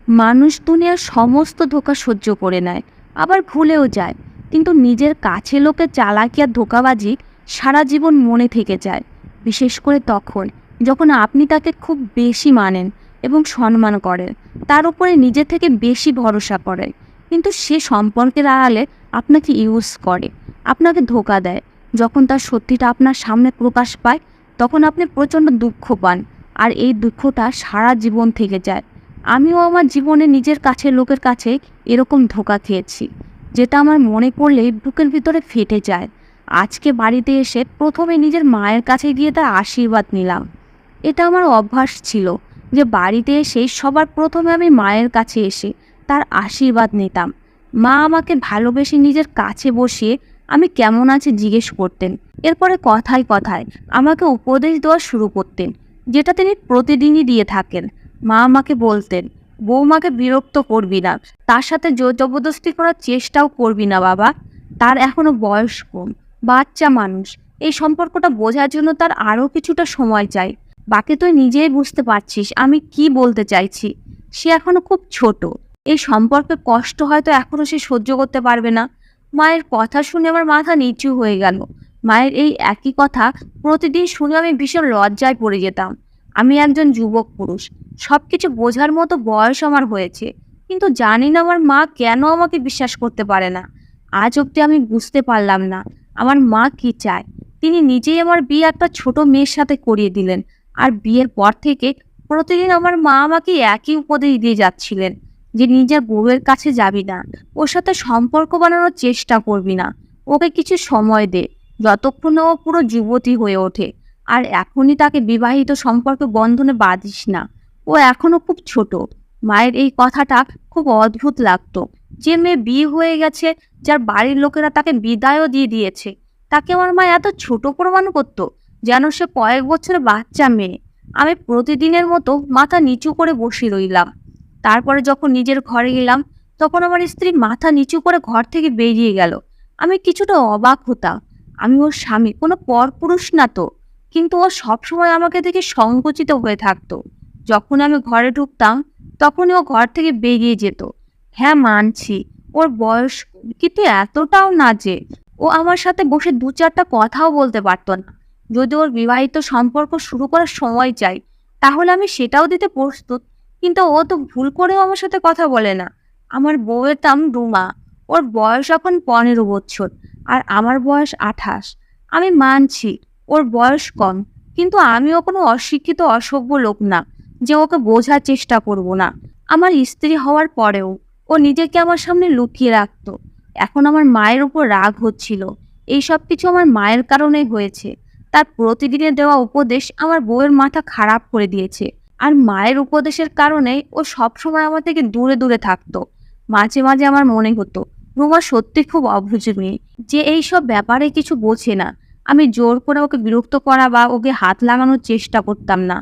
মানুষ দুনিয়ার সমস্ত ধোঁকা সহ্য করে নেয়, আবার ভুলেও যায়। কিন্তু নিজের কাছের লোকের চালাকি আর ধোঁকাবাজি সারা জীবন মনে থেকে যায়। বিশেষ করে তখন যখন আপনি তাকে খুব বেশি মানেন এবং সম্মান করেন, তার উপরে নিজে থেকে বেশি ভরসা করেন। কিন্তু সে সম্পর্কের আড়ালে আপনাকে ইউজ করে, আপনাকে ধোঁকা দেয়। যখন তার সত্যিটা আপনার সামনে প্রকাশ পায়, তখন আপনি প্রচণ্ড দুঃখ পান, আর এই দুঃখটা সারা জীবন থেকে যায়। আমিও আমার জীবনে নিজের কাছের লোকের কাছে এরকম ধোঁকা খেয়েছি, যেটা আমার মনে পড়লেই বুকের ভিতরে ফেটে যায়। আজকে বাড়িতে এসে প্রথমে নিজের মায়ের কাছে গিয়ে তার আশীর্বাদ নিলাম। এটা আমার অভ্যাস ছিল যে বাড়িতে এসে সবার প্রথমে আমি মায়ের কাছে এসে তার আশীর্বাদ নিতাম। মা আমাকে ভালোবেসে নিজের কাছে বসিয়ে আমি কেমন আছি জিজ্ঞেস করতেন। এরপরে কথায় কথায় আমাকে উপদেশ দেওয়া শুরু করতেন, যেটা তিনি প্রতিদিনই দিয়ে থাকেন। মা আমাকে বলতেন, বৌমাকে বিরক্ত করবি না, তার সাথে জোর জবরদস্তি করার চেষ্টাও করবি না বাবা। তার এখনো বয়স কম, বাচ্চা মানুষ। এই সম্পর্কটা বোঝার জন্য তার আরও কিছুটা সময় চাই। বাকি তুই নিজেই বুঝতে পারছিস আমি কি বলতে চাইছি। সে এখনো খুব ছোট, এই সম্পর্কে কষ্ট হয়তো এখনো সে সহ্য করতে পারবে না। মায়ের কথা শুনে আমার মাথা নিচু হয়ে গেল। মায়ের এই একই কথা প্রতিদিন শুনে আমি ভীষণ লজ্জায় পড়ে যেতাম। আমি একজন যুবক পুরুষ, সবকিছু বোঝার মতো বয়স আমার হয়েছে, কিন্তু জানি না আমার মা কেন আমাকে বিশ্বাস করতে পারে না। আজ অবধি আমি বুঝতে পারলাম না আমার মা কি চায়। তিনি নিজেই আমার বিয়ে একটা ছোট মেয়ের সাথে করিয়ে দিলেন, আর বিয়ের পর থেকে প্রতিদিন আমার মা আমাকে একই উপদেশ দিয়ে যাচ্ছিলেন যে নিজের বউয়ের কাছে যাবি না, ওর সাথে সম্পর্ক বানানোর চেষ্টা করবি না, ওকে কিছু সময় দে, যতক্ষণ ও পুরো যুবতী হয়ে ওঠে। আর এখনই তাকে বিবাহিত সম্পর্ক বন্ধনে বাঁধিস না, ও এখনো খুব ছোট। মায়ের এই কথাটা খুব অদ্ভুত লাগতো। যে মেয়ে বিয়ে হয়ে গেছে, যার বাড়ির লোকেরা তাকে বিদায়ও দিয়ে দিয়েছে, তাকে আমার মা এত ছোট প্রমাণ করতো, যেন সে কয়েক বছরের বাচ্চা মেয়ে। আমি প্রতিদিনের মতো মাথা নিচু করে বসে রইলাম। তারপরে যখন নিজের ঘরে গেলাম, তখন আমার স্ত্রী মাথা নিচু করে ঘর থেকে বেরিয়ে গেল। আমি কিছুটা অবাক হতাম। আমি ওর স্বামী, কোনো পরপুরুষ না তো, কিন্তু ও সবসময় আমাকে দেখে সংকুচিত হয়ে থাকতো। যখন আমি ঘরে ঢুকতাম, তখনই ও ঘর থেকে বেরিয়ে যেত। হ্যাঁ মানছি, ওর বয়স কম, কিন্তু এতটাও না যে ও আমার সাথে বসে দু চারটা কথাও বলতে পারতো না। যদি ওর বিবাহিত সম্পর্ক শুরু করার সময় চাই, তাহলে আমি সেটাও দিতে প্রস্তুত। কিন্তু ও তো ভুল করেও আমার সাথে কথা বলে না। আমার বউয়ের নাম রুমা, ওর বয়স এখন 15 বছর, আর আমার বয়স 28। আমি মানছি ওর বয়স কম, কিন্তু আমিও কোনো অশিক্ষিত অসভ্য লোক না যে ওকে বোঝার চেষ্টা করব না। আমার স্ত্রী হওয়ার পরেও ও নিজেকে আমার সামনে লুকিয়ে রাখতো। এখন আমার মায়ের উপর রাগ হচ্ছিল। এই সব কিছু আমার মায়ের কারণেই হয়েছে। তার প্রতিদিনের দেওয়া উপদেশ আমার বউয়ের মাথা খারাপ করে দিয়েছে। আর মায়ের উপদেশের কারণে ও সবসময় আমার থেকে দূরে দূরে থাকতো। মাঝে মাঝে আমার মনে হতো রুমা সত্যি খুব অবুঝ মেয়ে, যে এইসব ব্যাপারে কিছু বোঝে না। আমি জোর করে ওকে বিরক্ত করা বা ওকে হাত লাগানোর চেষ্টা করতাম না,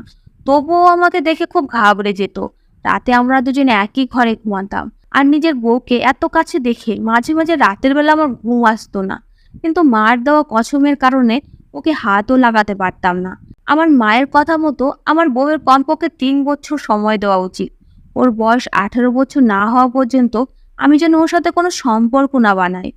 তবুও আমাকে দেখে খুব ঘাবড়ে যেত। রাতে আমরা দুজনে একই ঘরে ঘুমাতাম, আর নিজের বউকে এত কাছে দেখে মাঝে মাঝে রাতের বেলা আমার ঘুম আসতো না। কিন্তু মার দেওয়া কসমের কারণে ওকে হাতও লাগাতে পারতাম না। আমার মায়ের কথা মতো আমার বউয়ের কমপক্ষে 3 বছর সময় দেওয়া উচিত। ওর বয়স 18 বছর না হওয়া পর্যন্ত আমি যেন ওর সাথে কোনো সম্পর্ক না বানাই।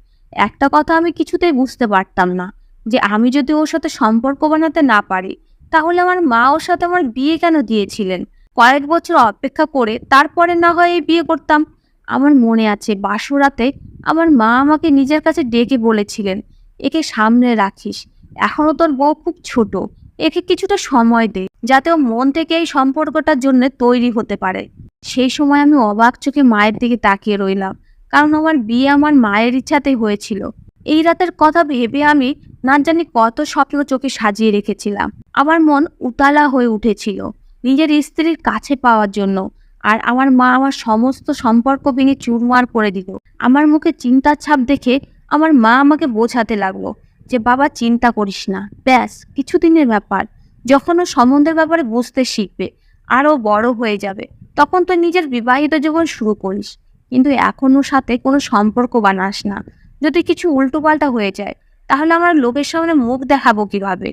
একটা কথা আমি কিছুতেই বুঝতে পারতাম না, যে আমি যদি ওর সাথে সম্পর্ক বানাতে না পারি, তাহলে আমার মা ওর সাথে আমার বিয়ে কেন দিয়েছিলেন। কয়েক বছর অপেক্ষা করে তারপরে না হয় এই বিয়ে করতাম। আমার মনে আছে বাসরাতে আমার মা আমাকে নিজের কাছে ডেকে বলেছিলেন, একে সামনে রাখিস, এখনো তোর বউ খুব ছোট, একে কিছুটা সময় দে, যাতে ও মন থেকে এই সম্পর্কটার জন্য তৈরি হতে পারে। সেই সময় আমি অবাক চোখে মায়ের দিকে তাকিয়ে রইলাম, কারণ আমার বিয়ে আমার মায়ের ইচ্ছাতেই হয়েছিল। এই রাতের কথা ভেবে আমি না জানি কত স্বপ্ন চোখে সাজিয়ে রেখেছিলাম। আমার মন উতালা হয়ে উঠেছিল নিজের স্ত্রীর কাছে পাওয়ার জন্য। আর আমার মা আমার সমস্ত সম্পর্ক ভেঙে চুরমার করে দিল। আমার মুখে চিন্তার ছাপ দেখে আমার মা আমাকে বোঝাতে লাগলো যে বাবা চিন্তা করিস না, ব্যাস কিছুদিনের ব্যাপার। যখন ও সম্বন্ধের ব্যাপারে বুঝতে শিখবে, আরও বড় হয়ে যাবে, তখন তুই নিজের বিবাহিত জীবন শুরু করিস। কিন্তু এখন ওর সাথে কোনো সম্পর্ক বানাস না। যদি কিছু উল্টোপাল্টা হয়ে যায়, তাহলে আমরা লোকের সামনে মুখ দেখাবো কিভাবে।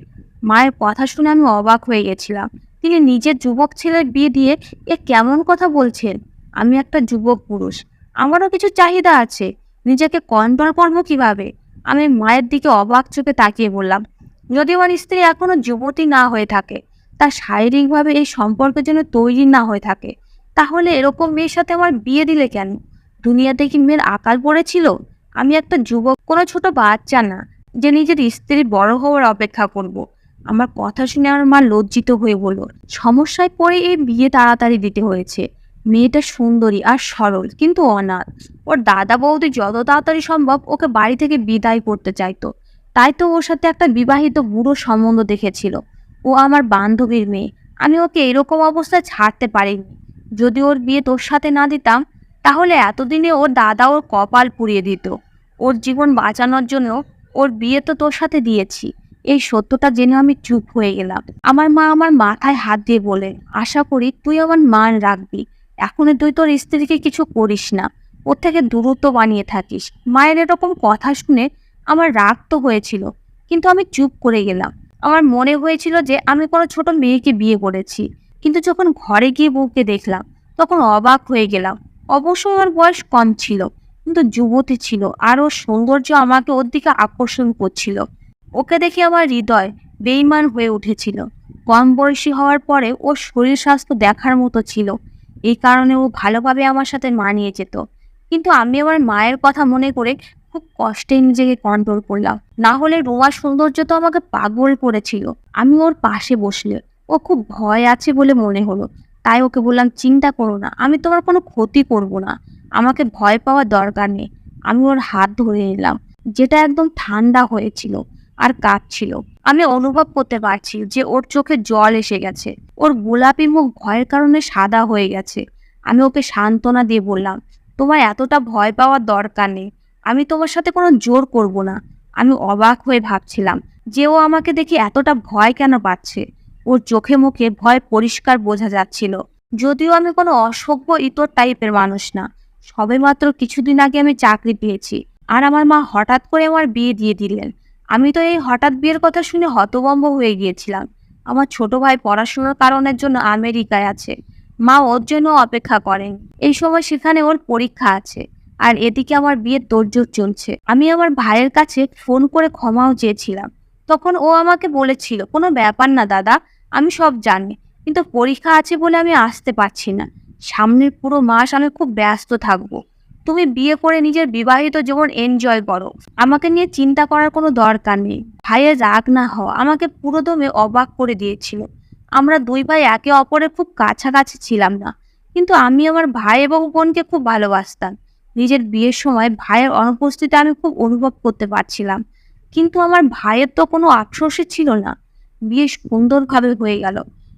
মায়ের কথা শুনে আমি অবাক হয়ে গেছিলাম। তিনি নিজের যুবক ছেলের বিয়ে দিয়ে এ কেমন কথা বলছেন। আমি একটা যুবক পুরুষ, আমারও কিছু চাহিদা আছে, নিজেকে কন্ট্রোল করবো কিভাবে? আমি মায়ের দিকে অবাক চোখে তাকিয়ে বললাম, যদি আমার স্ত্রী এখনো যুবতী না হয়ে থাকে, তার শারীরিকভাবে এই সম্পর্কের জন্য তৈরি না হয়ে থাকে, তাহলে এরকম মেয়ের সাথে আমার বিয়ে দিলে কেন? দুনিয়াতে কি মেয়ের আকাল পড়েছিল? আমি একটা যুবক, কোনো ছোট বাচ্চা না যে নিজের স্ত্রী বড় হওয়ার অপেক্ষা করব। আমার কথা শুনে আমার মা লজ্জিত হয়ে বলল, সমস্যায় পড়ে এই বিয়ে তাড়াতাড়ি দিতে হয়েছে। মেয়েটা সুন্দরী আর সরল, কিন্তু অনাথ। ওর দাদা বৌদি যত তাড়াতাড়ি সম্ভব ওকে বাড়ি থেকে বিদায় করতে চাইতো। তাই তো ওর সাথে একটা বিবাহিত বুড়ো সম্বন্ধ দেখেছিল। ও আমার বান্ধবীর মেয়ে, আমি ওকে এরকম অবস্থায় ছাড়তে পারিনি। যদি ওর বিয়ে তোর সাথে না দিতাম, তাহলে এতদিনে ওর দাদা ওর কপাল পুড়িয়ে দিত। ওর জীবন বাঁচানোর জন্য ওর বিয়ে তো তোর সাথে দিয়েছি। এই সত্যটা জেনে আমি চুপ হয়ে গেলাম। আমার মা আমার মাথায় হাত দিয়ে বলেন, আশা করি তুই আমার মান রাখবি। এখনো তুই তোর স্ত্রীকে কিছু করিস না, ওর থেকে দূরত্ব বানিয়ে থাকিস। মায়ের এরকম কথা শুনে আমার রাগ তো হয়েছিল, কিন্তু আমি চুপ করে গেলাম। আমার মনে হয়েছিল যে আমি কোনো ছোট মেয়েকে বিয়ে করেছি। কিন্তু যখন ঘরে গিয়ে বউকে দেখলাম, তখন অবাক হয়ে গেলাম। অবশ্য ওর বয়স কম ছিল, কিন্তু যুবতী ছিল, আর ওর সৌন্দর্য আমাকে ওর দিকে আকর্ষণ করছিল। ওকে দেখে আমার হৃদয় বেইমান হয়ে উঠেছিল। কম বয়সী হওয়ার পরে ওর শরীর স্বাস্থ্য দেখার মতো ছিল, এই কারণে ও ভালোভাবে আমার সাথে মানিয়ে যেত। কিন্তু আমি আমার মায়ের কথা মনে করে খুব কষ্টে নিজেকে কন্ট্রোল করলাম, না হলে রোমার সৌন্দর্য তো আমাকে পাগল করেছিল। আমি ওর পাশে বসলে ও খুব ভয় আছে বলে মনে হলো, তাই ওকে বললাম, চিন্তা করো না, আমি তোমার কোনো ক্ষতি করব না, আমাকে ভয় পাওয়ার দরকার নেই। আমি ওর হাত ধরে নিলাম, যেটা একদম ঠান্ডা হয়েছিল আর কাঁপছিল। আমি অনুভব করতে পারছি যে ওর চোখে জল এসে গেছে, ওর গোলাপি মুখ ভয়ের কারণে সাদা হয়ে গেছে। আমি ওকে সান্ত্বনা দিয়ে বললাম, তোমার এতটা ভয় পাওয়ার দরকার নেই, আমি তোমার সাথে কোনো জোর করব না। আমি অবাক হয়ে ভাবছিলাম যে ও আমাকে দেখে এতটা ভয় কেন পাচ্ছে। ওর চোখে মুখে ভয় পরিষ্কার বোঝা যাচ্ছিল। যদিও আমি কোনো অসভ্য ইতর টাইপের মানুষ না, সবেমাত্র কিছুদিন আগে আমি চাকরি পেয়েছি, আর আমার মা হঠাৎ করে আমার বিয়ে দিয়ে দিলেন। আমি তো এই হঠাৎ বিয়ের কথা শুনে হতভম্ব হয়ে গিয়েছিলাম। আমার ছোট ভাই পড়াশোনার কারণের জন্য আমেরিকায় আছে, মা ওর জন্য অপেক্ষা করেন। এই সময় সেখানে ওর পরীক্ষা আছে, আর এদিকে আমার বিয়ের তোড়জোড় চলছে। আমি আমার ভাইয়ের কাছে ফোন করে ক্ষমাও চেয়েছিলাম। তখন ও আমাকে বলেছিল, কোনো ব্যাপার না দাদা, আমি সব জানি, কিন্তু পরীক্ষা আছে বলে আমি আসতে পারছি না। সামনের পুরো মাস আমি খুব ব্যস্ত থাকবো। তুমি বিয়ে করে নিজের বিবাহিত জীবন এনজয় করো, আমাকে নিয়ে চিন্তা করার কোনো দরকার নেই। ভাইয়ের রাগ না হওয়া আমাকে পুরোদমে অবাক করে দিয়েছিল। আমরা দুই ভাই একে অপরের খুব কাছাকাছি ছিলাম না, কিন্তু আমি আমার ভাই এবং বোনকে খুব ভালোবাসতাম। নিজের বিয়ের সময় ভাইয়ের অনুপস্থিতি আমি খুব অনুভব করতে পারছিলাম, কিন্তু আমার ভাইয়ের তো কোনো আফসোসই ছিল না। বিয়ে সুন্দরভাবে হয়ে গেল,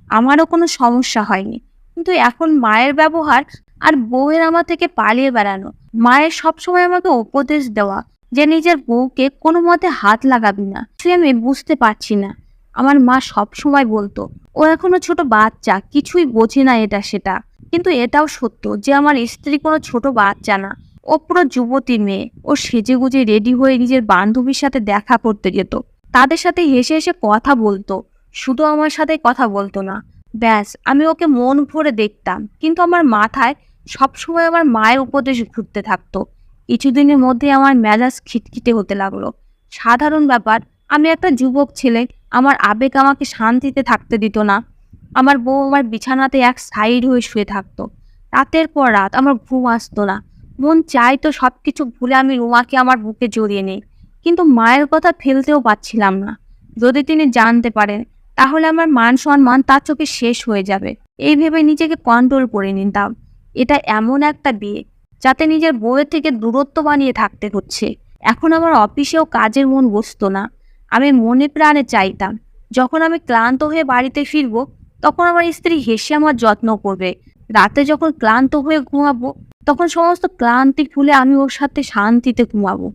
আমারও কোনো সমস্যা হয়নি। কিন্তু এখন মায়ের ব্যবহার আর বউয়ের আমার থেকে পালিয়ে বেড়ানো। মায়ের সবসময় আমাকে উপদেশ দেওয়া যে নিজের বউকে কোনো মতে হাত লাগাবি না, সে আমি বুঝতে পারছি না। আমার মা সবসময় বলতো, ও এখনো ছোট বাচ্চা, কিছুই বোঝে না এটা সেটা। কিন্তু এটাও সত্য যে আমার স্ত্রী কোনো ছোট বাচ্চা না, ও পুরো যুবতী মেয়ে। ও সেজে গুজে রেডি হয়ে নিজের বান্ধবীর সাথে দেখা করতে যেত, তাদের সাথে হেসে হেসে কথা বলতো, শুধু আমার সাথে কথা বলতো না। ব্যাস, আমি ওকে মন ভরে দেখতাম, কিন্তু আমার মাথায় সবসময় আমার মায়ের উপদেশ ঘুরতে থাকতো। কিছুদিনের মধ্যে আমার মেজাজ খিটখিটে হতে লাগলো। সাধারণ ব্যাপার, আমি একটা যুবক ছেলে, আমার আবেগ আমাকে শান্তিতে থাকতে দিত না। আমার বউ আমার বিছানাতে এক সাইড হয়ে শুয়ে থাকতো। রাতের পর রাত আমার ঘুম আসতো না। মন চাইতো সবকিছু ভুলে আমি রুমাকে আমার বুকে জড়িয়ে নিই, কিন্তু মায়ের কথা ফেলতেও পারছিলাম না। যদি তিনি জানতে পারেন, তাহলে আমার মান সম্মান তার চোখে শেষ হয়ে যাবে। এই ভেবে নিজেকে কন্ট্রোল করে নিতাম। এটা এমন একটা বিয়ে যাতে নিজের বউয়ের থেকে দূরত্ব বানিয়ে থাকতে হচ্ছে। এখন আমার অফিসেও কাজের মন বসতো না। আমি মনে প্রাণে চাইতাম যখন আমি ক্লান্ত হয়ে বাড়িতে ফিরবো, তখন আমার স্ত্রী হেসে আমার যত্ন করবে। রাতে যখন ক্লান্ত হয়ে ঘুমাবো, তখন সমস্ত ক্লান্তি ভুলে আমি ওর সাথে শান্তিতে ঘুমাবো।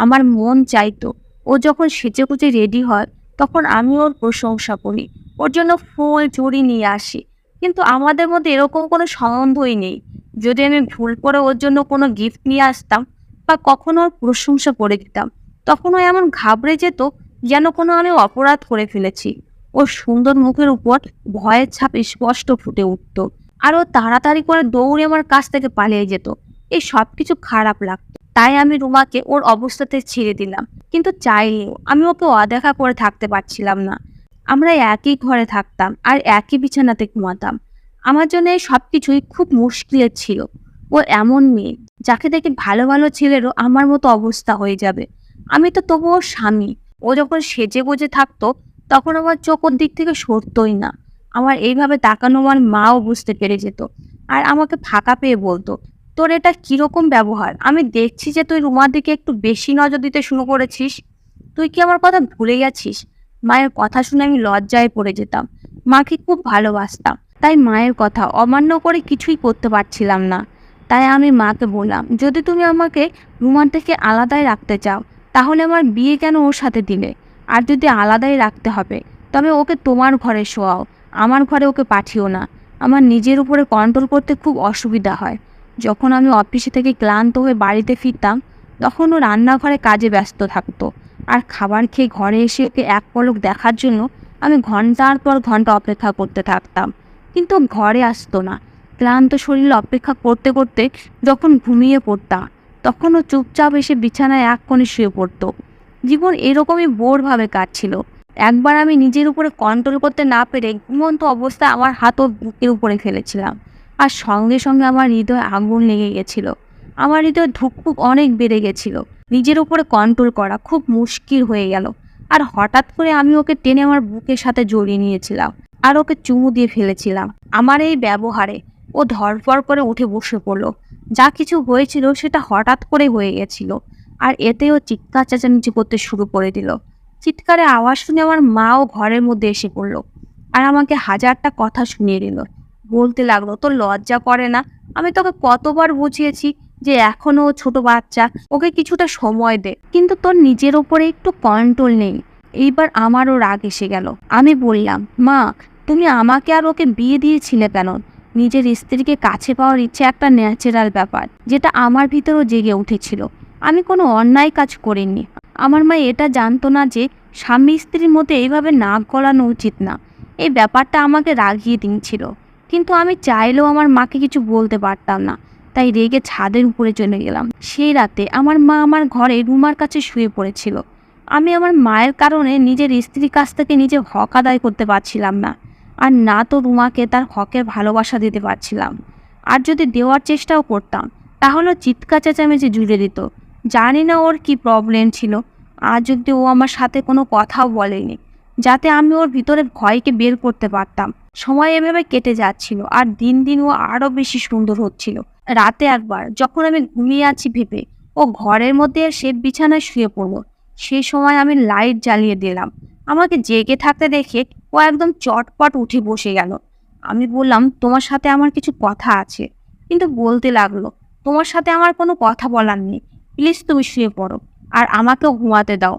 আমার মন চাইতো ও যখন সেজে গুজে রেডি হয়, তখন আমি ওর প্রশংসা করি, ওর জন্য ফুল চুড়ি নিয়ে আসি। কিন্তু আমাদের মধ্যে এরকম কোনো সম্বন্ধই নেই। যদি আমি ভুল করে ওর জন্য কোনো গিফট নিয়ে আসতাম বা কখনো ওর প্রশংসা করে দিতাম, তখন ও এমন ঘাবড়ে যেত যেন কোনো আমি অপরাধ করে ফেলেছি। ওর সুন্দর মুখের উপর ভয়ের ছাপ স্পষ্ট ফুটে উঠত। আরও তাড়াতাড়ি করে দৌড়ে আমার কাছ থেকে পালিয়ে যেত। এই সব কিছু খারাপ লাগতো, তাই আমি রুমাকে ওর অবস্থাতে ছেড়ে দিলাম। কিন্তু চাইলেও আমি ওকে অদেখা করে থাকতে পারছিলাম না। আমরা একই ঘরে থাকতাম আর একই বিছানাতে ঘুমাতাম। আমার জন্য এই সব কিছুই খুব মুশকিলের ছিল। ও এমন মেয়ে যাকে দেখে ভালো ভালো ছেলেরও আমার মতো অবস্থা হয়ে যাবে। আমি তো তবু ওর স্বামী। ও যখন সেজে গুজে থাকতো তখন আমার চোখ ওর দিক থেকে সরতই না। আমার এইভাবে তাকানো আমার মাও বুঝতে পেরে যেত, আর আমাকে ফাঁকা পেয়ে বলতো, তোর এটা কিরকম ব্যবহার? আমি দেখছি যে তুই রুমার দিকে একটু বেশি নজর দিতে শুরু করেছিস। তুই কি আমার কথা ভুলে গেছিস? মায়ের কথা শুনে আমি লজ্জায় পড়ে যেতাম। মাকে খুব ভালোবাসতাম, তাই মায়ের কথা অমান্য করে কিছুই করতে পারছিলাম না। তাই আমি মাকে বললাম, যদি তুমি আমাকে রুমার থেকে আলাদাই রাখতে চাও তাহলে আমার বিয়ে কেন ওর সাথে দিলে? আর যদি আলাদাই রাখতে হবে তবে ওকে তোমার ঘরে শোয়াও, আমার ঘরে ওকে পাঠিও না। আমার নিজের উপরে কন্ট্রোল করতে খুব অসুবিধা হয়। যখন আমি অফিসে থেকে ক্লান্ত হয়ে বাড়িতে ফিরতাম তখন ও রান্নাঘরে কাজে ব্যস্ত থাকতো, আর খাবার খেয়ে ঘরে এসে ওকে এক পলক দেখার জন্য আমি ঘন্টার পর ঘন্টা অপেক্ষা করতে থাকতাম, কিন্তু ও ঘরে আসতো না। ক্লান্ত শরীরে অপেক্ষা করতে করতে যখন ঘুমিয়ে পড়তাম তখন ও চুপচাপ এসে বিছানায় এক কোণে শুয়ে পড়তো। জীবন এরকমই বোরভাবে কাটছিল। একবার আমি নিজের উপরে কন্ট্রোল করতে না পেরে ঘুমন্ত অবস্থায় আমার হাত ওর বুকের উপরে ফেলেছিলাম, আর সঙ্গে সঙ্গে আমার হৃদয়ে আগুন লেগে গেছিল। আমার হৃদয়ে ধুকপুক অনেক বেড়ে গেছিল। নিজের উপরে কন্ট্রোল করা খুব মুশকিল হয়ে গেল। আর হঠাৎ করে আমি ওকে টেনে আমার বুকের সাথে জড়িয়ে নিয়েছিলাম আর ওকে চুমু দিয়ে ফেলেছিলাম। আমার এই ব্যবহারে ও ধরফর করে উঠে বসে পড়লো। যা কিছু হয়েছিল সেটা হঠাৎ করে হয়ে গেছিল, আর এতে ও চিৎকার চেঁচামেচি করতে শুরু করে দিল। চিৎকারের আওয়াজ শুনে আমার মাও ঘরের মধ্যে এসে পড়লো, আর আমাকে হাজারটা কথা শুনিয়ে দিল। বলতে লাগলো, তোর লজ্জা করে না? আমি তোকে কতবার বুঝিয়েছি যে এখনো ও ছোট বাচ্চা, ওকে কিছুটা সময় দে, কিন্তু তোর নিজের ওপরে একটু কন্ট্রোল নেই। এইবার আমারও রাগ এসে গেল। আমি বললাম, মা, তুমি আমাকে আর ওকে বিয়ে দিয়েছিলে কেন? নিজের স্ত্রীকে কাছে পাওয়ার ইচ্ছে একটা ন্যাচারাল ব্যাপার, যেটা আমার ভিতরেও জেগে উঠেছিল। আমি কোনো অন্যায় কাজ করিনি। আমার মা এটা জানতো না যে স্বামী স্ত্রীর মধ্যে এইভাবে নাক গলানো উচিত না। এই ব্যাপারটা আমাকে রাগিয়ে দিয়েছিল, কিন্তু আমি চাইলেও আমার মাকে কিছু বলতে পারতাম না। তাই রেগে ছাদের উপরে চলে গেলাম। সেই রাতে আমার মা আমার ঘরে রুমার কাছে শুয়ে পড়েছিল। আমি আমার মায়ের কারণে নিজের স্ত্রীর কাছ থেকে নিজে হক আদায় করতে পারছিলাম না, আর না তো রুমাকে তার হকের ভালোবাসা দিতে পারছিলাম। আর যদি দেওয়ার চেষ্টাও করতাম তাহলে চিৎকার চেঁচামেচি জুড়ে দিত। জানি না ওর কি প্রবলেম ছিল, আজ অব্দি ও আমার সাথে কোনো কথাও বলেনি, যাতে আমি ওর ভিতরে ভয়কে বের করতে পারতাম। সময় এভাবে কেটে যাচ্ছিল, আর দিন দিন ও আরো বেশি সুন্দর হচ্ছিল। রাতে একবার যখন আমি ঘুমিয়ে আছি ভেবে ও ঘরের মধ্যে এসে বিছানায় শুয়ে পড়লো, সেই সময় আমি লাইট জ্বালিয়ে দিলাম। আমাকে জেগে থাকতে দেখে ও একদম চটপট উঠে বসে গেল। আমি বললাম, তোমার সাথে আমার কিছু কথা আছে। কিন্তু বলতে লাগলো, তোমার সাথে আমার কোনো কথা বলার নেই, প্লিজ তুমি শুয়ে পড়ো আর আমাকেও ঘুমাতে দাও।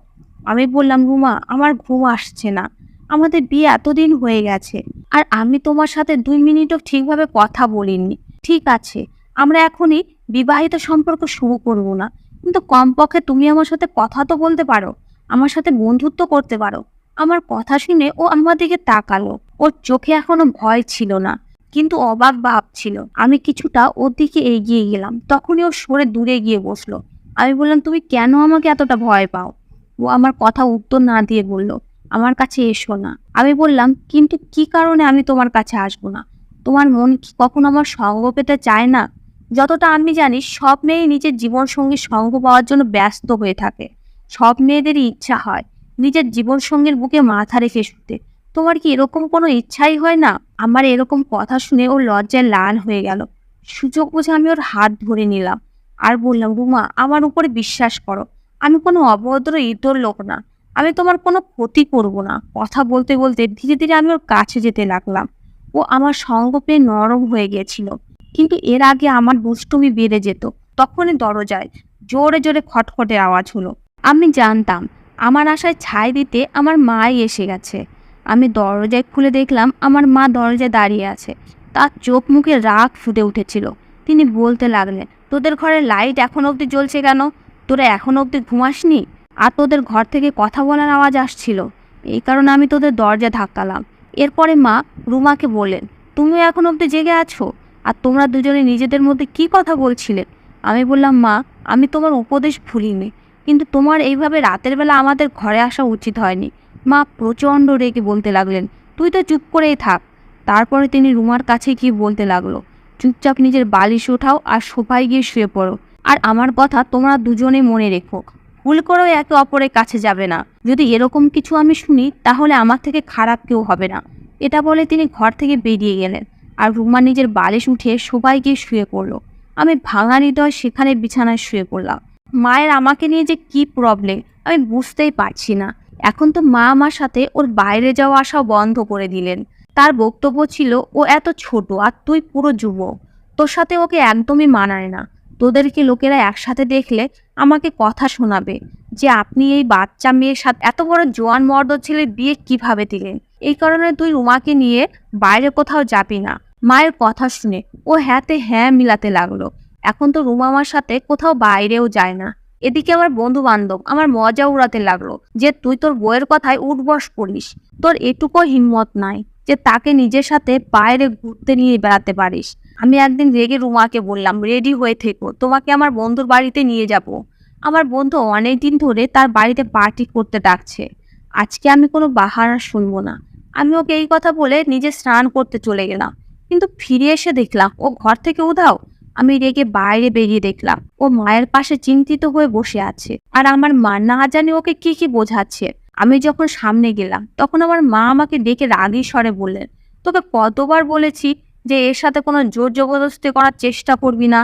আমি বললাম, রুমা, আমার ঘুম আসছে না। আমাদের বিয়ে এতদিন হয়ে গেছে, আর আমি তোমার সাথে 2 মিনিটও ঠিকভাবে কথা বলিনি। ঠিক আছে, আমরা এখনই বিবাহিত সম্পর্ক শুরু করব না, কিন্তু কমপক্ষে তুমি আমার সাথে কথা তো বলতে পারো, আমার সাথে বন্ধুত্ব করতে পারো। আমার কথা শুনে ও আমার দিকে তাকালো। ওর চোখে এখনো ভয় ছিল না, কিন্তু অবাক ভাব ছিল। আমি কিছুটা ওর দিকে এগিয়ে গেলাম, তখনই ও সরে দূরে গিয়ে বসলো। আমি বললাম, তুমি কেন আমাকে এতটা ভয় পাও? ও আমার কথা উত্তর না দিয়ে বলল, আমার কাছে এসো না। আমি বললাম, কিন্তু কি কারণে আমি তোমার কাছে আসবো না? তোমার মন কি কখনো আমার সঙ্গ পেতে চায় না? যতটা আমি জানি, সব মেয়ে নিজের জীবনসঙ্গীর সঙ্গ পাওয়ার জন্য ব্যস্ত হয়ে থাকে। সব মেয়েদেরই ইচ্ছা হয় নিজের জীবনসঙ্গীর বুকে মাথা রেখে শুতে। তোমার কি এরকম কোনো ইচ্ছাই হয় না? আমার এরকম কথা শুনে ওর লজ্জায় লাল হয়ে গেল। সুযোগ বুঝে আমি ওর হাত ধরে নিলাম আর বললাম, রুমা, আমার উপরে বিশ্বাস করো, আমি কোনো অভদ্র ইতর লোক না। আমি তোমার কোনো ক্ষতি করব না। কথা বলতে বলতে ধীরে ধীরে আমি ওর কাছে যেতে লাগলাম। ও আমার সঙ্গ পেয়ে নরম হয়ে গিয়েছিল, কিন্তু এর আগে আমার দুষ্টুমি বেড়ে যেত। তখনই দরজায় জোরে জোরে খটখটে আওয়াজ হলো। আমি জানতাম আমার আশায় ছাই দিতে আমার মাই এসে গেছে। আমি দরজায় খুলে দেখলাম আমার মা দরজায় দাঁড়িয়ে আছে। তার চোখ মুখে রাগ ফুটে উঠেছিল। তিনি বলতে লাগলেন, তোদের ঘরের লাইট এখন অবধি জ্বলছে কেন? তোরা এখন অবধি ঘুমাসনি? আর তোদের ঘর থেকে কথা বলার আওয়াজ আসছিল, এই কারণে আমি তোদের দরজা ধাক্কালাম। এরপরে মা রুমাকে বললেন, তুমিও এখন অব্দি জেগে আছো? আর তোমরা দুজনে নিজেদের মধ্যে কি কথা বলছিলে? আমি বললাম, মা, আমি তোমার উপদেশ ভুলিনি, কিন্তু তোমার এইভাবে রাতের বেলা আমাদের ঘরে আসা উচিত হয়নি। মা প্রচণ্ড রেগে বলতে লাগলেন, তুই তো চুপ করেই থাক। তারপরে তিনি রুমার কাছে গিয়ে বলতে লাগলো, চুপচাপ নিজের বালিশ ওঠাও আর সোফায় গিয়ে শুয়ে পড়ো। আর আমার কথা তোমরা দুজনে মনে রেখো, ভুল করেও একে অপরের কাছে যাবে না। যদি এরকম কিছু আমি শুনি তাহলে আমার থেকে খারাপ কেউ হবে না। এটা বলে তিনি ঘর থেকে বেরিয়ে গেলেন আর রুমা নিজের বালিশ উঠিয়ে সবাই গিয়ে শুয়ে পড়লো। আমি ভাঙা হৃদয় সেখানে বিছানায় শুয়ে পড়লাম। মায়ের আমাকে নিয়ে যে কি প্রবলেম আমি বুঝতেই পারছি না। এখন তো মা আমার সাথে ওর বাইরে যাওয়া আসাও বন্ধ করে দিলেন। তার বক্তব্য ছিল, ও এত ছোট আর তুই পুরো যুবক, তোর সাথে ওকে একদমই মানায় না। তোদেরকে লোকেরা একসাথে দেখলে আমাকে কথা শোনাবে যে আপনি এই বাচ্চা মেয়ের সাথে এত বড় জোয়ান মর্দ ছেলের বিয়ে কিভাবে দিলেন। এই কারণে তুই রুমাকে নিয়ে বাইরে কোথাও যাবি না। মায়ের কথা শুনে ও হ্যাঁতে হ্যাঁ মিলাতে লাগলো। এখন তো রুমা আমার সাথে কোথাও বাইরেও যায় না। এদিকে আমার বন্ধু বান্ধব আমার মজা উড়াতে লাগলো যে তুই তোর বউয়ের কথায় উঠবস করিস, তোর এটুকু হিম্মত নাই যে তাকে নিজের সাথে বাইরে ঘুরতে নিয়ে বেড়াতে পারিস। আমি একদিন রেগে রুমাকে বললাম, রেডি হয়ে থেকো, তোমাকে আমার বন্ধুর বাড়িতে নিয়ে যাব। আমার বন্ধু অনেক দিন ধরে তার বাড়িতে পার্টি করতে ডাকছে। আজকে আমি কোনো বাহানা শুনবো না। আমি ওকে এই কথা বলে নিজে স্নান করতে চলে গেলাম, কিন্তু ফিরে এসে দেখলাম ও ঘর থেকে উধাও। আমি রেগে বাইরে বেরিয়ে দেখলাম ও মায়ের পাশে চিন্তিত হয়ে বসে আছে, আর আমার মা না জানি ওকে কি কি বোঝাচ্ছে। আমি যখন সামনে গেলাম তখন আমার মা আমাকে ডেকে রাগী স্বরে বললেন, তোকে কতবার বলেছি যে এর সাথে কোনো জোর জবরদস্তি করার চেষ্টা করবি না।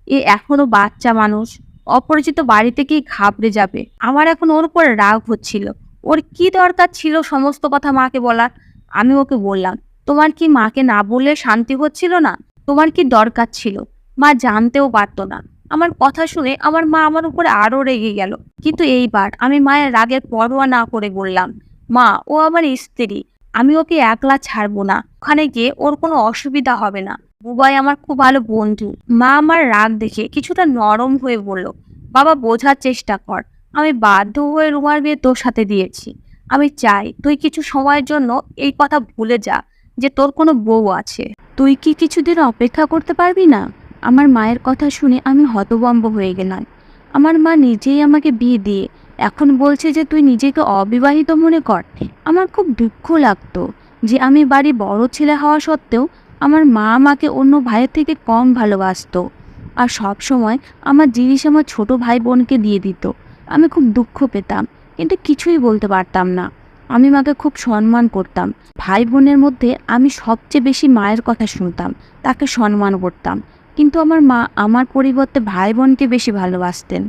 এ এখনো বাচ্চা মানুষ, অপরিচিত বাড়িতে কি ঘাবড়ে যাবে। আমার এখন ওর উপর রাগ হচ্ছিল। ওর কি দরকার ছিল সমস্ত কথা মাকে বলার? আমি ওকে বললাম, তোমার কি মাকে না বললে শান্তি হচ্ছিল না? তোমার কি দরকার ছিল? মা জানতেও পারতো না। আমার কথা শুনে আমার মা আমার উপরে আরো রেগে গেল। কিন্তু এইবার আমি মায়ের রাগের পরোয়া না করে বললাম, মা, ও আমার স্ত্রী, আমি ওকে একলা ছাড়বো না। ওখানে গিয়ে ওর কোনো অসুবিধা হবে না। বুবাই আমার খুব ভালো বন্ধু। মা আমার রাগ দেখে কিছুটা নরম হয়ে বলল, বাবা, বোঝার চেষ্টা কর। আমি বাধ্য হয়ে রুমার বিয়ে তোর সাথে দিয়েছি। আমি চাই তুই কিছু সময়ের জন্য এই কথা ভুলে যা যে তোর কোনো বউ আছে। তুই কি কিছুদিন অপেক্ষা করতে পারবি না? আমার মায়ের কথা শুনে আমি হতভম্ব হয়ে গেলাম। আমার মা নিজেই আমাকে বিয়ে দিয়ে এখন বলছে যে তুই নিজেকে অবিবাহিত মনে কর। আমার খুব দুঃখ লাগতো যে আমি বাড়ি বড় ছেলে হওয়া সত্ত্বেও আমার মা আমাকে অন্য ভাইয়ের থেকে কম ভালোবাসতো আর সব সময় আমার জিনিস আমার ছোট ভাই বোনকে দিয়ে দিত। আমি খুব দুঃখ পেতাম, কিন্তু কিছুই বলতে পারতাম না। আমি মাকে খুব সম্মান করতাম। ভাই বোনের মধ্যে আমি সবচেয়ে বেশি মায়ের কথা শুনতাম, তাকে সম্মান করতাম। কিন্তু আমার মা আমার পরিবর্তে ভাই বোনকে বেশি ভালোবাসতেন।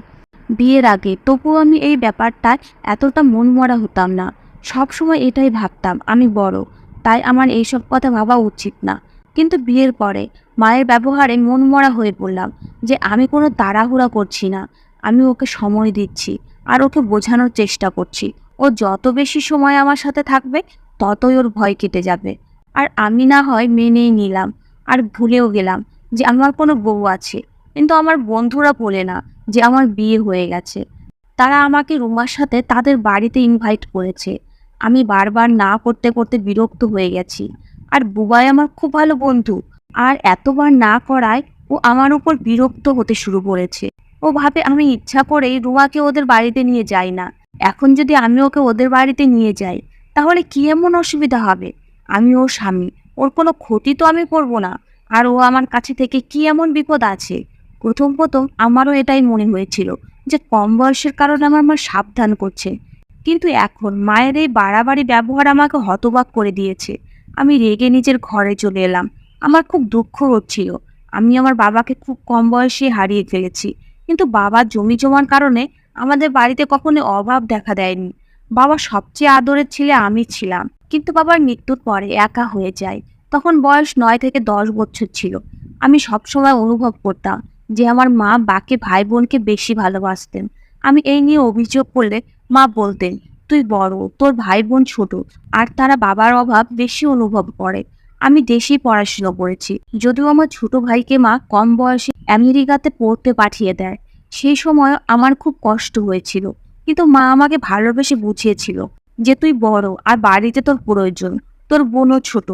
বিয়ের আগে তবুও আমি এই ব্যাপারটায় এতটা মনমরা হতাম না। সব সময় এটাই ভাবতাম আমি বড়, তাই আমার এইসব কথা ভাবা উচিত না। কিন্তু বিয়ের পরে মায়ের ব্যবহারে মনমরা হয়ে পড়লাম যে আমি কোনো তাড়াহুড়া করছি না। আমি ওকে সময় দিচ্ছি আর ওকে বোঝানোর চেষ্টা করছি। ও যত বেশি সময় আমার সাথে থাকবে ততই ওর ভয় কেটে যাবে। আর আমি না হয় মেনেই নিলাম আর ভুলেও গেলাম যে আমার কোনো বউ আছে। কিন্তু আমার বন্ধুরা বলে না যে আমার বিয়ে হয়ে গেছে। তারা আমাকে রুমার সাথে তাদের বাড়িতে ইনভাইট করেছে। আমি বারবার না করতে করতে বিরক্ত হয়ে গেছি। আর বুবাই আমার খুব ভালো বন্ধু, আর এতবার না করায় ও আমার উপর বিরক্ত হতে শুরু করেছে। ও ভাবে আমি ইচ্ছা করেই রুমাকে ওদের বাড়িতে নিয়ে যাই না। এখন যদি আমি ওকে ওদের বাড়িতে নিয়ে যাই তাহলে কি এমন অসুবিধা হবে? আমি ওর স্বামী, ওর কোনো ক্ষতি তো আমি করবো না। আর ও আমার কাছে থেকে কি এমন বিপদ আছে? প্রথম প্রথম আমারও এটাই মনে হয়েছিল যে কম বয়সের কারণে আমার মা সাবধান করছে। কিন্তু এখন মায়ের এই বাড়াবাড়ি ব্যবহার আমাকে হতবাক করে দিয়েছে। আমি রেগে নিজের ঘরে চলে এলাম। আমার খুব দুঃখ হচ্ছিল। আমি আমার বাবাকে খুব কম বয়সে হারিয়ে ফেলেছি, কিন্তু বাবার জমি জমার কারণে আমাদের বাড়িতে কখনো অভাব দেখা দেয়নি। বাবা সবচেয়ে আদরের ছেলে আমি ছিলাম, কিন্তু বাবার মৃত্যুর পরে একা হয়ে যায়। তখন বয়স 9 থেকে 10 বছর ছিল। আমি সবসময় অনুভব করতাম যে আমার মা বাকি ভাই বোনকে বেশি ভালোবাসতেন। আমি এই নিয়ে অভিযোগ করলে মা বলতেন, তুই বড়, তোর ভাই বোন ছোট, আর তারা বাবার অভাব বেশি অনুভব করে। আমি দেশেই পড়াশোনা করেছি, যদিও আমার ছোট ভাইকে মা কম বয়সে আমেরিকাতে পড়তে পাঠিয়ে দেয়। সেই সময় আমার খুব কষ্ট হয়েছিল, কিন্তু মা আমাকে ভালোবেসে বুঝিয়েছিল যে তুই বড় আর বাড়িতে তোর প্রয়োজন, তোর বোনও ছোট।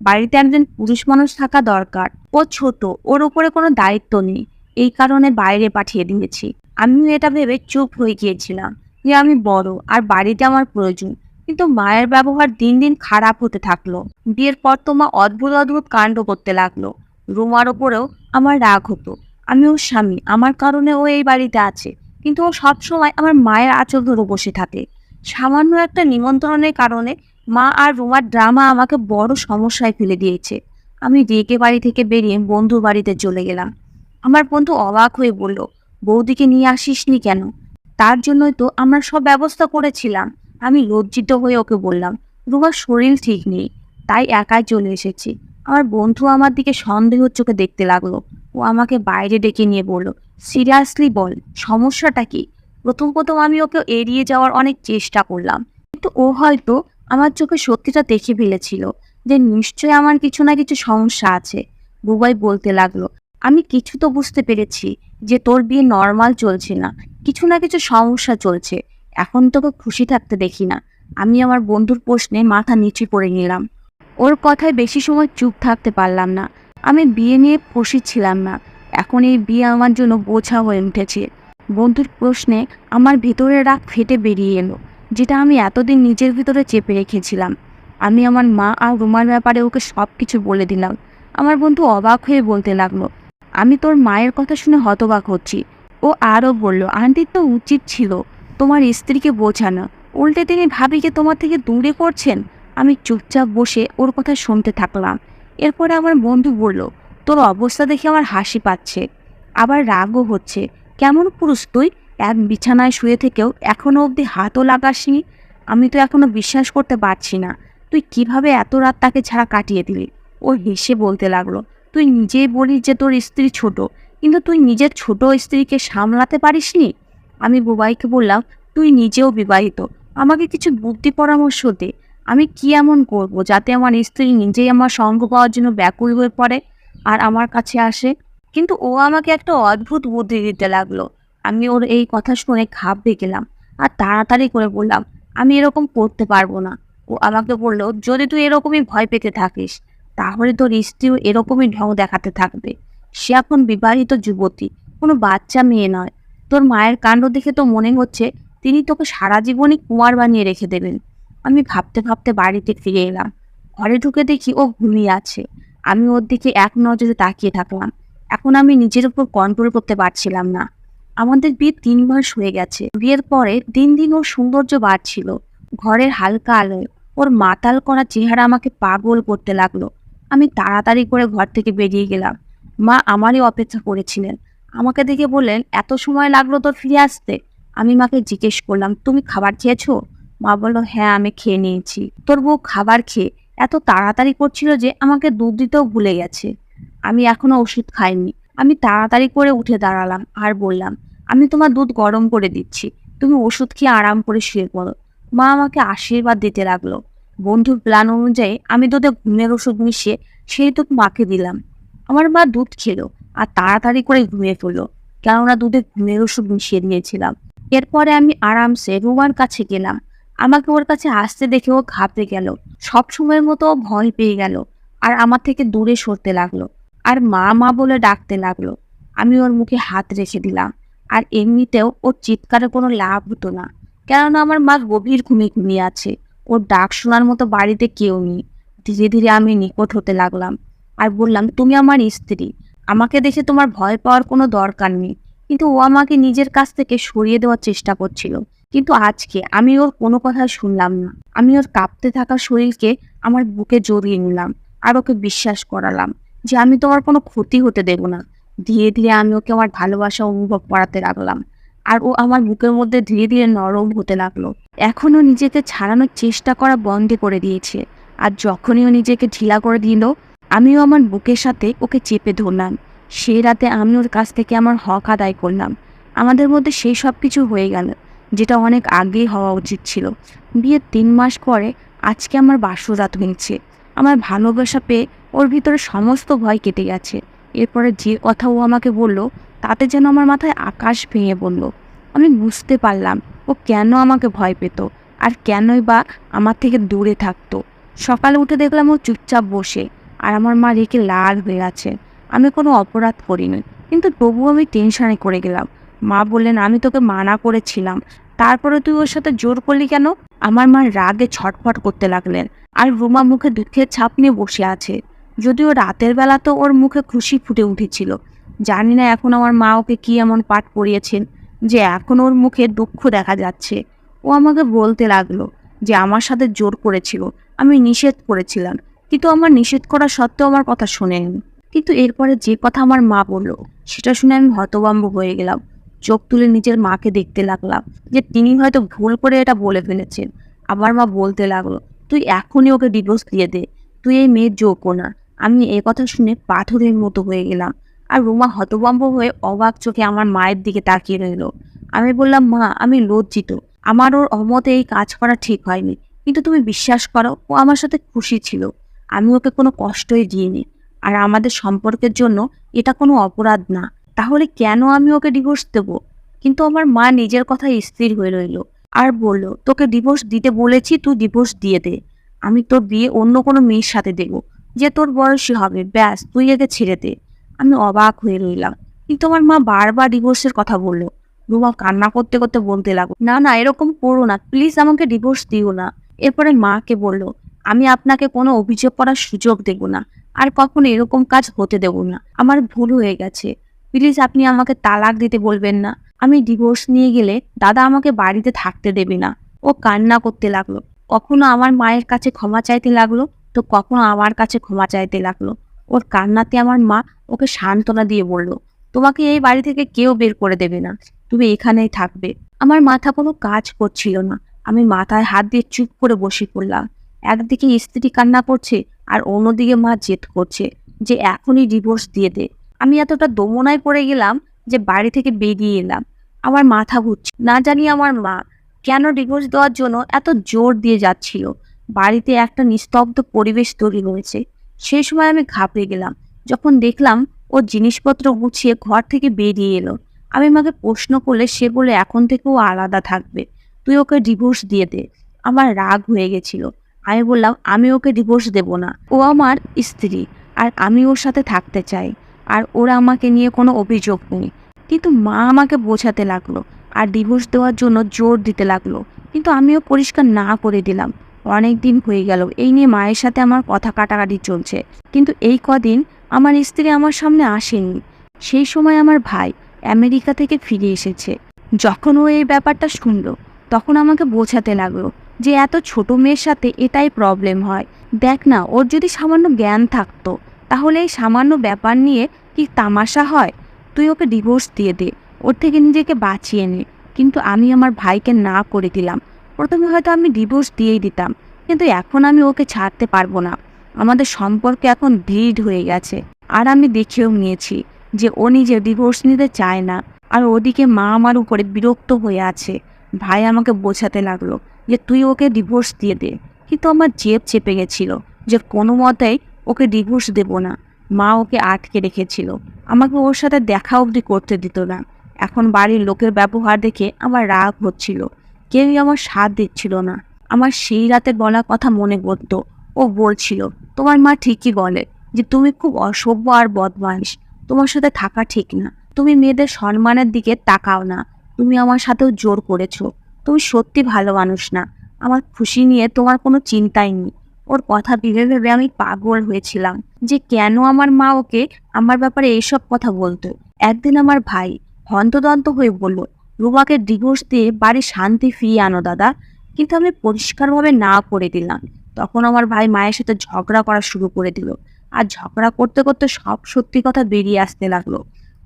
বাড়িতে একজন পুরুষ মানুষ থাকা দরকার। ও ছোট, ওর উপরে কোনো দায়িত্ব নেই, এই কারণে বাইরে পাঠিয়ে দিয়েছি। আমিও এটা ভেবে চুপ হয়ে গিয়েছিলাম যে আমি বড় আর বাড়িতে আমার প্রয়োজন। কিন্তু মায়ের ব্যবহার দিন দিন খারাপ হতে থাকলো। বিয়ের পর তো মা অদ্ভুত অদ্ভুত কাণ্ড করতে লাগলো। রুমার ওপরেও আমার রাগ হতো। আমি ওর স্বামী, আমার কারণে ও এই বাড়িতে আছে, কিন্তু ও সবসময় আমার মায়ের আঁচল ধরে বসে থাকে। সামান্য একটা নিমন্ত্রণের কারণে মা আর রুমার ড্রামা আমাকে বড় সমস্যায় ফেলে দিয়েছে। আমি রেগে বাড়ি থেকে বেরিয়ে বন্ধুর বাড়িতে চলে গেলাম। আমার বন্ধু অবাক হয়ে বলল, বৌদিকে নিয়ে আসিসনি কেন? তার জন্যই তো আমরা সব ব্যবস্থা করেছিলাম। আমি লজ্জিত হয়ে ওকে বললাম, রুমার শরীর ঠিক নেই, তাই একাই চলে এসেছি। আমার বন্ধু আমার দিকে সন্দেহ চোখে দেখতে লাগলো। ও আমাকে বাইরে ডেকে নিয়ে বলল, সিরিয়াসলি বল, সমস্যাটা কি? প্রথম প্রথম আমি ওকে এড়িয়ে যাওয়ার অনেক চেষ্টা করলাম, কিন্তু ও হয়তো আমার চোখে সত্যিটা দেখে ফেলেছিল যে নিশ্চয়ই আমার কিছু না কিছু সমস্যা আছে। বুবাই বলতে লাগলো, আমি কিছু তো বুঝতে পেরেছি যে তোর বিয়ে নর্মাল চলছে না, কিছু না কিছু সমস্যা চলছে। এখন তোকে খুশি থাকতে দেখি না। আমি আমার বন্ধুর প্রশ্নে মাথা নিচু করে নিলাম। ওর কথায় বেশি সময় চুপ থাকতে পারলাম না। আমি বিয়ে নিয়ে খুশি ছিলাম না, এখন এই বিয়ে আমার জন্য বোঝা হয়ে উঠেছে। বন্ধুর প্রশ্নে আমার ভিতরে রাগ ফেটে বেরিয়ে এলো, যেটা আমি এতদিন নিজের ভিতরে চেপে রেখেছিলাম। আমি আমার মা আর রুমার ব্যাপারে ওকে সব কিছু বলে দিলাম। আমার বন্ধু অবাক হয়ে বলতে লাগলো, আমি তোর মায়ের কথা শুনে হতবাক হচ্ছি। ও আরও বলল, আন্টির তো উচিত ছিল তোমার স্ত্রীকে বোঝানো, উল্টে তিনি ভাবিকে তোমার থেকে দূরে করছেন। আমি চুপচাপ বসে ওর কথা শুনতে থাকলাম। এরপরে আমার বন্ধু বলল, তোর অবস্থা দেখে আমার হাসি পাচ্ছে, আবার রাগও হচ্ছে। কেমন পুরুষ তুই, এক বিছানায় শুয়ে থেকেও এখনো অবধি হাতও লাগাসনি। আমি তো এখনো বিশ্বাস করতে পারছি না তুই কিভাবে এত রাত তাকে ছাড়া কাটিয়ে দিলি। ও হেসে বলতে লাগলো, তুই নিজেই বলিস যে তোর স্ত্রী ছোট, কিন্তু তুই নিজের ছোট স্ত্রীকে সামলাতে পারিসনি। আমি বুবাইকে বললাম, তুই নিজেও বিবাহিত, আমাকে কিছু বুদ্ধি পরামর্শ দে। আমি কি এমন করব যাতে আমার স্ত্রী নিজেই আমার সঙ্গ পাওয়ার জন্য ব্যাকুল হয়ে পড়ে আর আমার কাছে আসে? কিন্তু ও আমাকে একটা অদ্ভুত বুদ্ধি দিতে লাগলো। আমি ওর এই কথা শুনে ঘাবড়ে গেলাম আর তাড়াতাড়ি করে বললাম, আমি এরকম করতে পারবো না। ও আমাকে বললো, যদি তুই এরকমই ভয় পেতে থাকিস তাহলে তোর স্ত্রীও এরকমই ঢং দেখাতে থাকবে। সে এখন বিবাহিত যুবতী, কোনো বাচ্চা মেয়ে নয়। তোর মায়ের কাণ্ড দেখে তো মনে হচ্ছে তিনি তোকে সারা জীবনই কুমার বানিয়ে রেখে দেবেন। আমি ভাবতে ভাবতে বাড়িতে ফিরে এলাম। ঘরে ঢুকে দেখি ও ঘুমিয়ে আছে। আমি ওর দিকে এক নজরে তাকিয়ে থাকলাম। এখন আমি নিজের উপর কন্ট্রোল করতে পারছিলাম না। আমাদের বিয়ে 3 মাস হয়ে গেছে। বিয়ের পরে দিন দিন ওর সৌন্দর্য বাড়ছিল। ঘরের হালকা আলোয় ওর মাতাল করা চেহারা আমাকে পাগল করতে লাগলো। আমি তাড়াতাড়ি করে ঘর থেকে বেরিয়ে গেলাম। মা আমারই অপেক্ষা করেছিলেন। আমাকে দেখে বললেন, এত সময় লাগলো তোর ফিরে আসতে? আমি মাকে জিজ্ঞেস করলাম, তুমি খাবার খেয়েছো? মা বলল, হ্যাঁ আমি খেয়ে নিয়েছি। তোর বউ খাবার খেয়ে এত তাড়াতাড়ি করছিল যে আমাকে দুধ দিতেও ভুলে গেছে। আমি এখনো ওষুধ খাইনি। আমি তাড়াতাড়ি করে উঠে দাঁড়ালাম আর বললাম, আমি তোমার দুধ গরম করে দিচ্ছি, তুমি ওষুধ খেয়ে আরাম করে শুয়ে পড়ো। মা আমাকে আশীর্বাদ দিতে লাগলো। বন্ধুর প্ল্যান অনুযায়ী আমি দুধে ঘুমের ওষুধ মিশিয়ে সেই দুধ মাকে দিলাম। আমার মা দুধ খেলো আর তাড়াতাড়ি করে ঘুমিয়ে পড়লো, কেননা দুধে ঘুমের ওষুধ মিশিয়ে দিয়েছিলাম। এরপরে আমি আরামসে রুমার কাছে গেলাম। আমাকে ওর কাছে আসতে দেখে ও ঘাবড়ে গেল। সব সময়ের মতো ও ভয় পেয়ে গেল আর আমার থেকে দূরে সরতে লাগলো আর মা মা বলে ডাকতে লাগলো। আমি ওর মুখে হাত রেখে দিলাম। আর এমনিতেও ওর চিৎকারে কোনো লাভ হতো না, কেননা আমার মা গভীর ঘুমিয়ে আছে। ওর ডাক শোনার মতো বাড়িতে কেউ নেই। ধীরে ধীরে আমি নিকট হতে লাগলাম আর বললাম, তুমি আমার স্ত্রী, আমাকে দেখে তোমার ভয় পাওয়ার কোনো দরকার নেই। কিন্তু ও আমাকে নিজের কাছ থেকে সরিয়ে দেওয়ার চেষ্টা করছিল। কিন্তু আজকে আমি ওর কোনো কথা শুনলাম না। আমি ওর কাঁপতে থাকা শরীরকে আমার বুকে জড়িয়ে নিলাম আর ওকে বিশ্বাস করালাম যে আমি তোমার কোনো ক্ষতি হতে দেব না। ধীরে ধীরে আমি ওকে আমার ভালোবাসা অনুভব করাতে লাগলাম আর ও আমার বুকের মধ্যে ধীরে ধীরে নরম হতে লাগলো। এখনও নিজেকে ছাড়ানোর চেষ্টা করা বন্ধ করে দিয়েছে। আর যখনই ও নিজেকে ঢিলা করে দিল, আমিও আমার বুকের সাথে ওকে চেপে ধরলাম। সেই রাতে আমি ওর কাছ থেকে আমার হক আদায় করলাম। আমাদের মধ্যে সেই সব কিছু হয়ে গেল যেটা অনেক আগেই হওয়া উচিত ছিল। বিয়ের 3 মাস পরে আজকে আমার বাসরাত হয়েছে। আমার ভালোবাসা পেয়ে ওর ভিতরে সমস্ত ভয় কেটে গেছে। এরপরে যে কথা ও আমাকে বলল তাতে যেন আমার মাথায় আকাশ ভেঙে পড়ল। আমি বুঝতে পারলাম ও কেন আমাকে ভয় পেত আর কেনই বা আমার থেকে দূরে থাকতো। সকালে উঠে দেখলাম ও চুপচাপ বসে, আর আমার মা রেগে লাল হয়ে আছে। আমি কোনো অপরাধ করিনি, কিন্তু তবুও আমি টেনশনে করে গেলাম। মা বললেন, আমি তোকে মানা করেছিলাম, তারপরে তুই ওর সাথে জোর করলি কেন? আমার মা রাগে ছটফট করতে লাগলেন। আর রুমা মুখে দুঃখের ছাপ নিয়ে বসে আছে। যদিও রাতের বেলা তো ওর মুখে খুশি ফুটে উঠেছিল। জানি না এখন আমার মা ওকে কি এমন পাঠ পড়িয়েছেন যে এখন ওর মুখে দুঃখ দেখা যাচ্ছে। ও আমাকে বলতে লাগলো যে আমার সাথে জোর করেছিল, আমি নিষেধ করেছিলাম, কিন্তু আমার নিষেধ করা সত্ত্বেও আমার কথা শোনেনি। কিন্তু এরপরে যে কথা আমার মা বললো সেটা শুনে আমি হতভম্ব হয়ে গেলাম। চোখ তুলে নিজের মাকে দেখতে লাগলাম যে তিনি হয়তো ভুল করে এটা বলে ফেলেছেন। আমার মা বলতে লাগলো, তুই এখনই ওকে ডিভোর্স দিয়ে দে, তুই এই মেয়ের যোগ্য না। আমি এ কথা শুনে পাথরের মতো হয়ে গেলাম। আর রুমা হতভম্ব হয়ে অবাক চোখে আমার মায়ের দিকে তাকিয়ে রইল। আমি বললাম, মা, আমি লজ্জিত, আমার ওর অমতে এই কাজ করা ঠিক হয়নি, কিন্তু তুমি বিশ্বাস করো, ও আমার সাথে খুশি ছিল। আমি ওকে কোনো কষ্টই দিইনি, আর আমাদের সম্পর্কের জন্য এটা কোনো অপরাধ না। তাহলে কেন আমি ওকে ডিভোর্স দেব? কিন্তু আমার মা নিজের কথায় স্থির হয়ে রইল আর বলল, তোকে ডিভোর্স দিতে বলেছি, তুই ডিভোর্স দিয়ে দে। আমি তোর বিয়ে অন্য কোনো মেয়ের সাথে দেব, যে তোর বয়সী হবে, ব্যাস, তুই একে ছেড়ে দে। আমি অবাক হয়ে রইলাম, কিন্তু আমার মা বারবার ডিভোর্সের কথা বললো। রুমা কান্না করতে করতে বলতে লাগলো, না না, এরকম করো না, প্লিজ আমাকে ডিভোর্স দিও না। এরপরে মাকে বলল, আমি আপনাকে কোনো অভিযোগ করার সুযোগ দেব না, আর কখনো এরকম কাজ হতে দেব না। আমার ভুল হয়ে গেছে, প্লিজ আপনি আমাকে তালাক দিতে বলবেন না। আমি ডিভোর্স নিয়ে গেলে দাদা আমাকে বাড়িতে থাকতে দেবে না। ও কান্না করতে লাগলো, কখনো আমার মায়ের কাছে ক্ষমা চাইতে লাগলো, তো কখনো আমার কাছে ক্ষমা চাইতে লাগলো। ওর কান্নাতে আমার মা ওকে সান্ত্বনা দিয়ে বলল, তোমাকে এই বাড়ি থেকে কেউ বের করে দেবে না, তুমি এখানেই থাকবে। আমার মাথা কোনো কাজ করছিল না। আমি মাথায় হাত দিয়ে চুপ করে বসে পড়লাম। একদিকে স্ত্রী কান্না করছে, আর অন্যদিকে মা জেদ করছে যে এখনই ডিভোর্স দিয়ে দে। আমি এতটা দোমনায় পড়ে গেলাম যে বাড়ি থেকে বেরিয়ে এলাম। আমার মাথা ঘুরছে, না জানি আমার মা কেন ডিভোর্স দেওয়ার জন্য এত জোর দিয়ে যাচ্ছিল। বাড়িতে একটা নিস্তব্ধ পরিবেশ তৈরি হয়েছে। সেই সময় আমি ঘাবড়ে গেলাম যখন দেখলাম ও জিনিসপত্র গুছিয়ে ঘর থেকে বেরিয়ে এলো। আমি মাকে প্রশ্ন করলে সে বলে এখন থেকে ও আলাদা থাকবে, তুই ওকে ডিভোর্স দিয়ে দে। আমার রাগ হয়ে গেছিল। আমি বললাম, আমি ওকে ডিভোর্স দেব না, ও আমার স্ত্রী, আর আমি ওর সাথে থাকতে চাই, আর ওরা আমাকে নিয়ে কোনো অভিযোগ নেই। কিন্তু মা আমাকে বোঝাতে লাগলো আর ডিভোর্স দেওয়ার জন্য জোর দিতে লাগলো, কিন্তু আমিও পরিষ্কার না করে দিলাম। অনেক দিন হয়ে গেল এই নিয়ে মায়ের সাথে আমার কথা কাটাকাটি চলছে, কিন্তু এই কদিন আমার স্ত্রী আমার সামনে আসেনি। সেই সময় আমার ভাই আমেরিকা থেকে ফিরে এসেছে। যখন ও এই ব্যাপারটা শুনলো তখন আমাকে বোঝাতে লাগলো যে এত ছোট মেয়ের সাথে এটাই প্রবলেম হয়। দেখ না, ওর যদি সামান্য জ্ঞান থাকতো তাহলে এই সামান্য ব্যাপার নিয়ে কি তামাশা হয়। তুই ওকে ডিভোর্স দিয়ে দে, ওর থেকে নিজেকে বাঁচিয়ে নে। কিন্তু আমি আমার ভাইকে না করে দিলাম। প্রথমে হয়তো আমি ডিভোর্স দিয়েই দিতাম, কিন্তু এখন আমি ওকে ছাড়তে পারবো না। আমাদের সম্পর্কে এখন দৃঢ় হয়ে গেছে, আর আমি দেখেও নিয়েছি যে ও নিজে ডিভোর্স নিতে চায় না। আর ওদিকে মা আমার উপরে বিরক্ত হয়ে আছে। ভাই আমাকে বোঝাতে লাগলো যে তুই ওকে ডিভোর্স দিয়ে দে, কিন্তু আমার জেদ চেপে গেছিল যে কোনো মতেই ওকে ডিভোর্স দেব না। মা ওকে আটকে রেখেছিল, আমাকে ওর সাথে দেখা অবধি করতে দিত না। এখন বাড়ির লোকের ব্যবহার দেখে আমার রাগ হচ্ছিল, কেউই আমার সাথ দিচ্ছিল না। আমার সেই রাতে বলা কথা মনে পড়তো। ও বলছিল, তোমার মা ঠিকই বলে যে তুমি খুব অসভ্য আর বদমাইশ, তোমার সাথে থাকা ঠিক না, তুমি মেয়েদের সম্মানের দিকে তাকাও না, তুমি আমার সাথেও জোর করেছো, তুমি সত্যি ভালো মানুষ না, আমার খুশি নিয়ে তোমার কোনো চিন্তাই নেই। ওর কথা ভেবে ভেবে আমি পাগল হয়েছিলাম যে কেন আমার মা ওকে আমার ব্যাপারে এইসব কথা বলতো। একদিন আমার ভাই হন্তদন্ত হয়ে বলল, রুমাকে ডিভোর্স দিয়ে বাড়ির শান্তি ফিরিয়ে আনো দাদা। কিন্তু আমি পরিষ্কারভাবে না করে দিলাম। তখন আমার ভাই মায়ের সাথে ঝগড়া করা শুরু করে দিল, আর ঝগড়া করতে করতে সব সত্যি কথা বেরিয়ে আসতে লাগলো।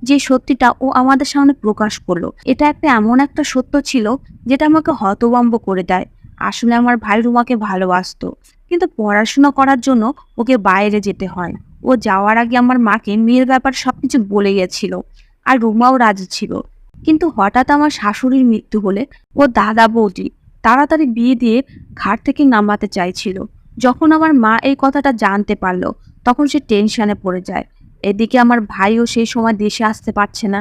যে সত্যিটা ও আমাদের সামনে প্রকাশ করলো, এটা এমন একটা সত্য ছিল যেটা আমাকে হতভম্ব করে দেয়। আসলে আমার ভাই রুমাকে ভালোবাসতো, কিন্তু পড়াশোনা করার জন্য ওকে বাইরে যেতে হয়। ও যাওয়ার আগে আমার মাকে মেয়ের ব্যাপার সবকিছু বলে গেছিল, আর রুমাও রাজি ছিল। কিন্তু হঠাৎ আমার শাশুড়ির মৃত্যু হলে ও দাদা বৌদি তাড়াতাড়ি বিয়ে দিয়ে ঘাট থেকে নামাতে চাইছিল। যখন আমার মা এই কথাটা জানতে পারলো তখন সে টেনশনে পড়ে যায়। এদিকে আমার ভাইও সেই সময় দেশে আসতে পারছে না,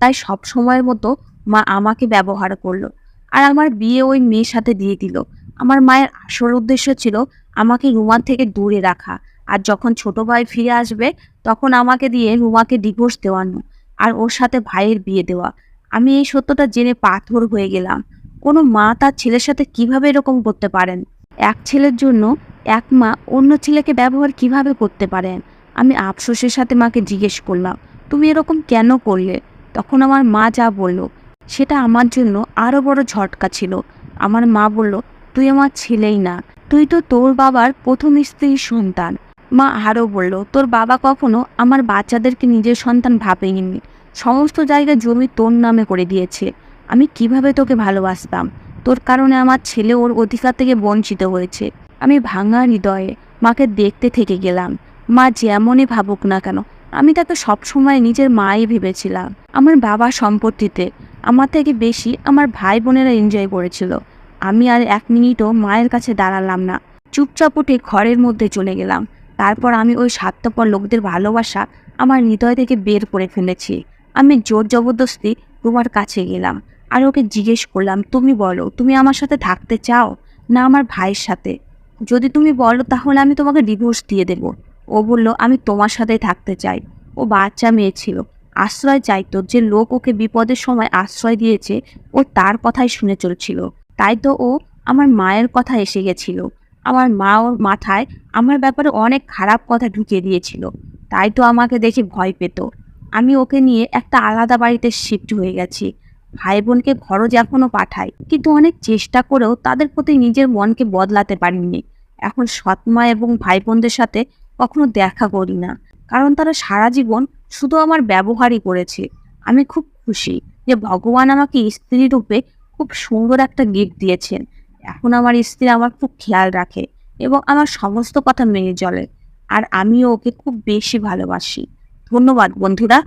তাই সব সময়ের মতো মা আমাকে ব্যবহার করলো, আর আমার বিয়ে ওই মেয়ের সাথে দিয়ে দিল। আমার মায়ের আসল উদ্দেশ্য ছিল আমাকে রুমার থেকে দূরে রাখা, আর যখন ছোট ভাই ফিরে আসবে তখন আমাকে দিয়ে রুমাকে ডিভোর্স দেওয়ানো আর ওর সাথে ভাইয়ের বিয়ে দেওয়া। আমি এই সত্যটা জেনে পাথর হয়ে গেলাম। কোনো মা তার ছেলের সাথে কিভাবে এরকম করতে পারেন? এক ছেলের জন্য এক মা অন্য ছেলেকে ব্যবহার কিভাবে করতে পারেন? আমি আফসোসের সাথে মাকে জিজ্ঞেস করলাম, তুমি এরকম কেন করলে? তখন আমার মা যা বলল সেটা আমার জন্য আরও বড় ঝটকা ছিল। আমার মা বলল, তুই আমার ছেলেই না, তুই তো তোর বাবার প্রথম স্ত্রীর সন্তান। মা আরও বলল, তোর বাবা কখনো আমার বাচ্চাদেরকে নিজের সন্তান ভাবেনি। সমস্ত জায়গায় জমি তোর নামে করে দিয়েছে। আমি কিভাবে তোকে ভালোবাসতাম? তোর কারণে আমার ছেলে ওর অধিকার থেকে বঞ্চিত হয়েছে। আমি ভাঙা হৃদয়ে মাকে দেখতে থেকে গেলাম। মা যেমনই ভাবুক না কেন, আমি তাকে সবসময় নিজের মাই ভেবেছিলাম। আমার বাবার সম্পত্তিতে আমার থেকে বেশি আমার ভাই বোনেরা এনজয় করেছিল। আমি আর এক মিনিটও মায়ের কাছে দাঁড়ালাম না, চুপচাপ উঠে ঘরের মধ্যে চলে গেলাম। তারপর আমি ওই স্বার্থপর লোকদের ভালোবাসা আমার হৃদয় থেকে বের করে ফেলেছি। আমি জোর জবরদস্তি তোমার কাছে গেলাম আর ওকে জিজ্ঞেস করলাম, তুমি বলো, তুমি আমার সাথে থাকতে চাও না আমার ভাইয়ের সাথে? যদি তুমি বলো তাহলে আমি তোমাকে ডিভোর্স দিয়ে দেব। ও বলল, আমি তোমার সাথেই থাকতে চাই। ও বাচ্চা মেয়ে ছিল, আশ্রয় চাইতো। যে লোক ওকে বিপদের সময় আশ্রয় দিয়েছে ও তার কথাই শুনে চলছিল। তাই তো ও আমার মায়ের কথা এসে গেছিল। আমার মা ওর মাথায় আমার ব্যাপারে অনেক খারাপ কথা ঢুকিয়ে দিয়েছিল। তাই তো আমাকে দেখে ভয় পেত। আমি ওকে নিয়ে একটা আলাদা বাড়িতে শিফট হয়ে গেছি। ভাই বোনকে খরচ এখনো পাঠাই, কিন্তু অনেক চেষ্টা করেও তাদের প্রতি নিজের মনকে বদলাতে পারিনি। এখন সৎমা এবং ভাই বোনদের সাথে কখনো দেখা করি না, কারণ তারা সারা জীবন শুধু আমার ব্যবহারই করেছে। আমি খুব খুশি যে ভগবান আমাকে স্ত্রী রূপে খুব সুন্দর একটা গিফট দিয়েছেন। এখন আমার স্ত্রী আমার খুব খেয়াল রাখে এবং আমার সমস্ত কথা মেনে চলে, আর আমিও ওকে খুব বেশি ভালোবাসি। ধন্যবাদ বন্ধুরা।